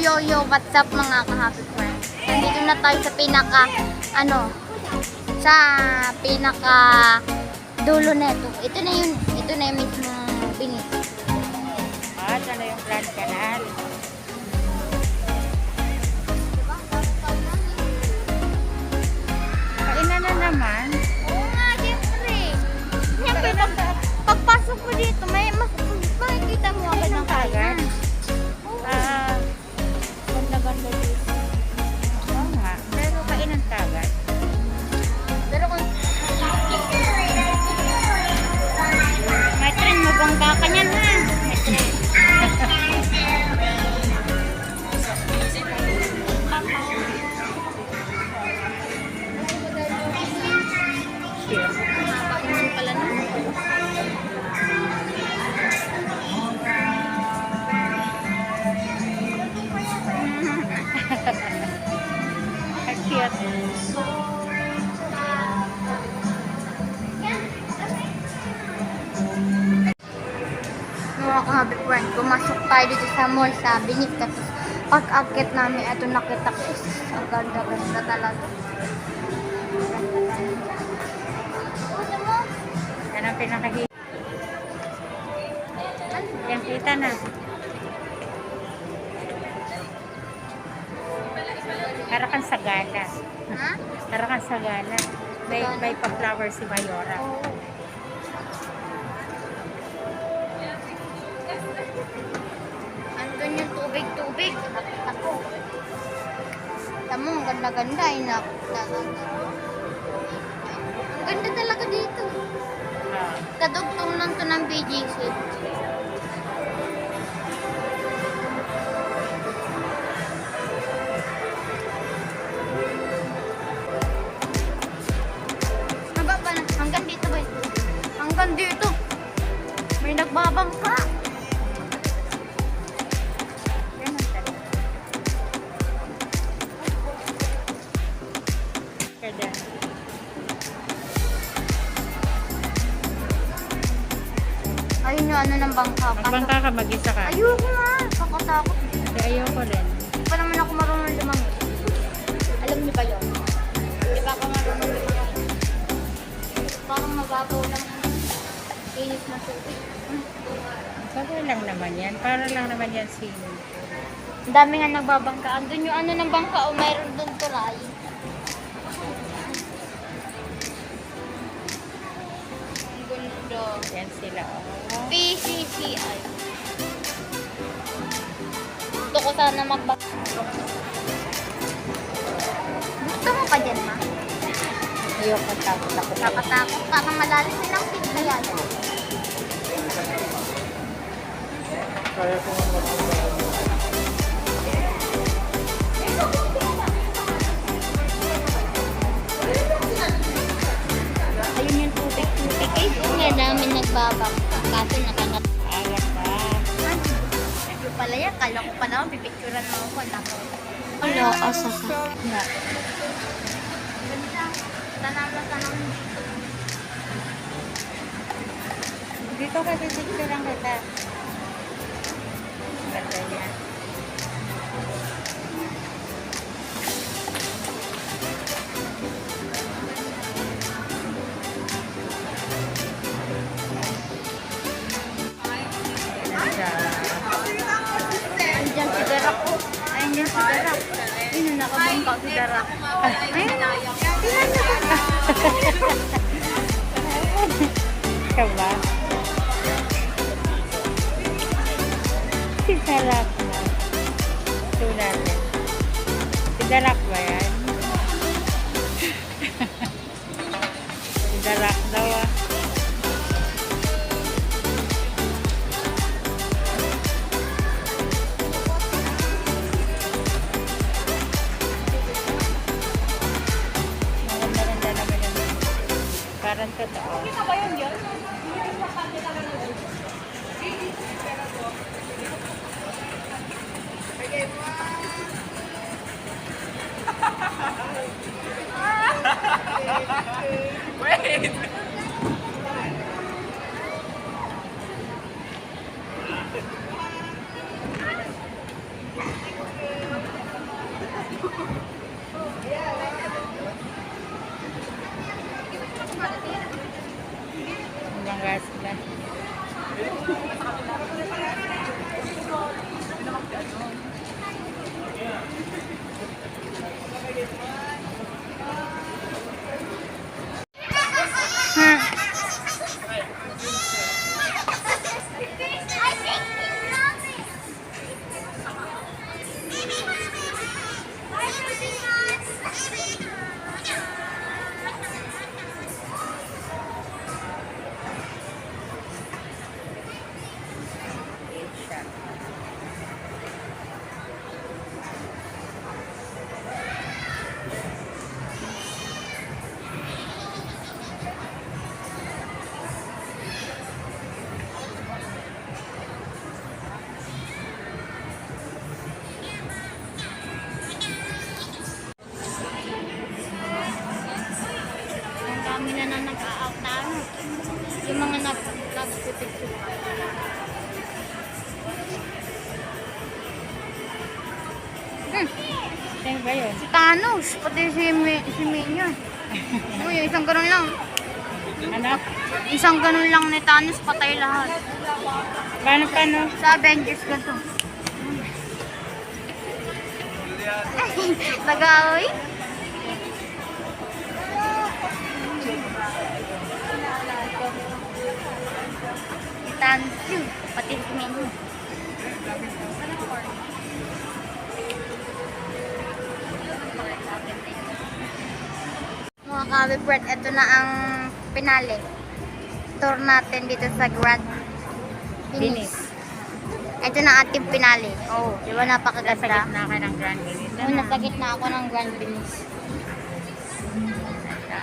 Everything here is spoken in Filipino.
yo, what's up mga ka-happy friends? Nandito na tayo sa pinaka dulo neto. Ito na yung mismo binis. Ito na yung Grand Canal. Kainan na naman. Oo nga, siyempre. Siyempre, pagpasok mo dito, makikita mo agad ng kainan. Ganda-ganda dito. Oo nga, pero kainan kagad. Pero kung may tren, mabangga ka niyan ha. May tren. Mabainan pala na. Cute. Mga ka-happy friend, pumasok tayo dito sa mall sa Binis. Tapos pag-akit namin, ito nakita ko. Ang ganda-ganda talaga. Yan ang pinakahit. Yan, kita na. Para kang sagana. Ha? Para kang sagana. May pa-flower si Mayora. Andun yung tubig-tubig. Nakita ko. Tamo, ang ganda-ganda. Ang ganda talaga dito. Kadugtong lang to ng BGC. Mababa na. Hanggang dito ba? Hanggang dito. May nagbabangka. Ganun talaga. Kada. Ayun yung ano ng bangka. Magbangka ka, mag-isa ka. Ayoko nga. Kakatakot. Hindi, ayoko rin. Hindi pa naman ako marunong lumangin. Alam niyo ba yun? Hindi ba ako marunong lumangin? Parang mababaw lang ang inis na tubig. Para lang naman yan. Para lang naman yan swimming. Ang dami nga nagbabangka. Andun yung ano ng bangka o mayroon doon tulay. Ang gundo. Yan sila. Oh. PCCI. Gusto ko sana magbangka. Gusto mo pa dyan, ma? Ayoko, takot ako. Nakatakot ka kang malalim silang pit na yan. Kaya ko nga Ayun yung tubig-tubig. Eh, nga namin nagbabangka. Kaso nakangat. Ayak pa. Ito pala yan. Kala ko pa naman, pipicturan mo ako. Nako. Wala, asa ka. Nga. Ganda. Tanang dito. Dito ka, pipicture lang kita. Ganda yan. Ganda. Andiyan si Darak ko. Andiyan si Darak. Yun yung nakabangka si Darak. Ayun. Ikaw ba? Si Darak na. Ito natin. Si Darak ba yan? Si Darak daw ah. Maganda-ganda naman yun. Parang totoo. Sino ba yun? Si Thanos, pati si Minion. Uy, isang ganun lang. Anak? Isang ganun lang ni Thanos, patay lahat. Paano? Sa Avengers ka to. Nag-aaway? Si Thanos yun, pati si Minion. Mga kabibret, ito na ang finale. Tour natin dito sa Grand Venice. Ito na ating finale. Oh, di ba Nasa napakaganda? gitna ka ng Grand Venice. Oh, nasa gitna ako ng Grand Venice. Ganda.